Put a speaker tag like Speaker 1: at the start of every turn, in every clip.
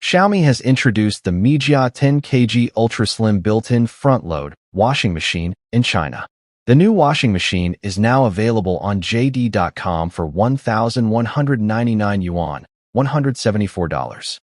Speaker 1: Xiaomi has introduced the Mijia 10Kg ultra-slim built-in front-load washing machine in China. The new washing machine is now available on JD.com for 1,199 yuan, $174.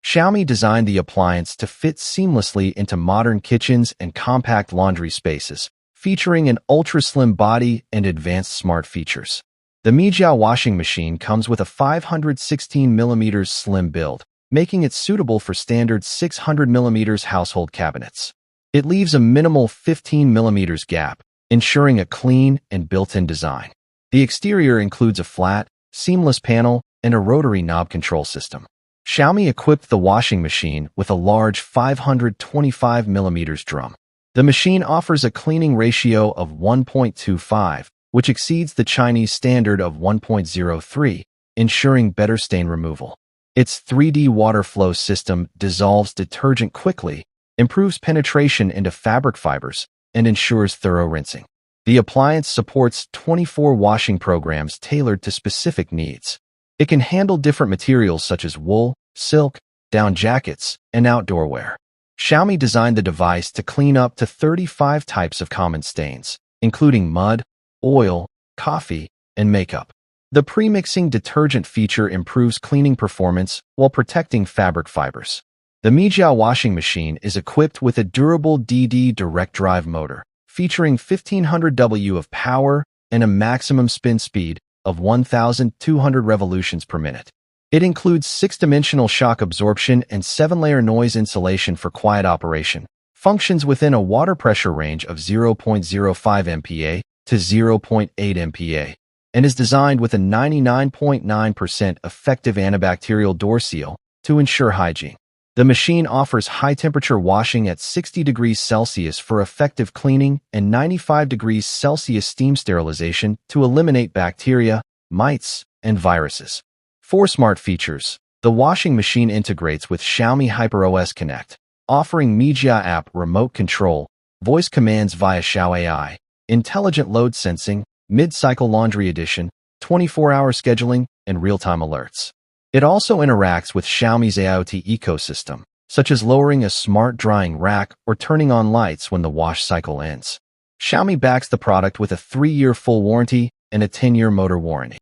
Speaker 1: Xiaomi designed the appliance to fit seamlessly into modern kitchens and compact laundry spaces, featuring an ultra-slim body and advanced smart features. The Mijia washing machine comes with a 516mm slim build, making it suitable for standard 600mm household cabinets. It leaves a minimal 15mm gap, ensuring a clean and built-in design. The exterior includes a flat, seamless panel and a rotary knob control system. Xiaomi equipped the washing machine with a large 525mm drum. The machine offers a cleaning ratio of 1.25, which exceeds the Chinese standard of 1.03, ensuring better stain removal. Its 3D water flow system dissolves detergent quickly, improves penetration into fabric fibers, and ensures thorough rinsing. The appliance supports 24 washing programs tailored to specific needs. It can handle different materials such as wool, silk, down jackets, and outdoor wear. Xiaomi designed the device to clean up to 35 types of common stains, including mud, oil, coffee, and makeup. The pre-mixing detergent feature improves cleaning performance while protecting fabric fibers. The Mijia washing machine is equipped with a durable DD direct drive motor, featuring 1500 W of power and a maximum spin speed of 1,200 revolutions per minute. It includes 6-dimensional shock absorption and 7-layer noise insulation for quiet operation, functions within a water pressure range of 0.05 MPa to 0.8 MPa, and is designed with a 99.9% effective antibacterial door seal to ensure hygiene. The machine offers high-temperature washing at 60 degrees Celsius for effective cleaning and 95 degrees Celsius steam sterilization to eliminate bacteria, mites, and viruses. 4 smart features. The washing machine integrates with Xiaomi HyperOS Connect, offering Mijia app remote control, voice commands via XiaoAI, intelligent load sensing, mid-cycle laundry edition, 24-hour scheduling, and real-time alerts. It also interacts with Xiaomi's AIoT ecosystem, such as lowering a smart drying rack or turning on lights when the wash cycle ends. Xiaomi backs the product with a 3-year full warranty and a 10-year motor warranty.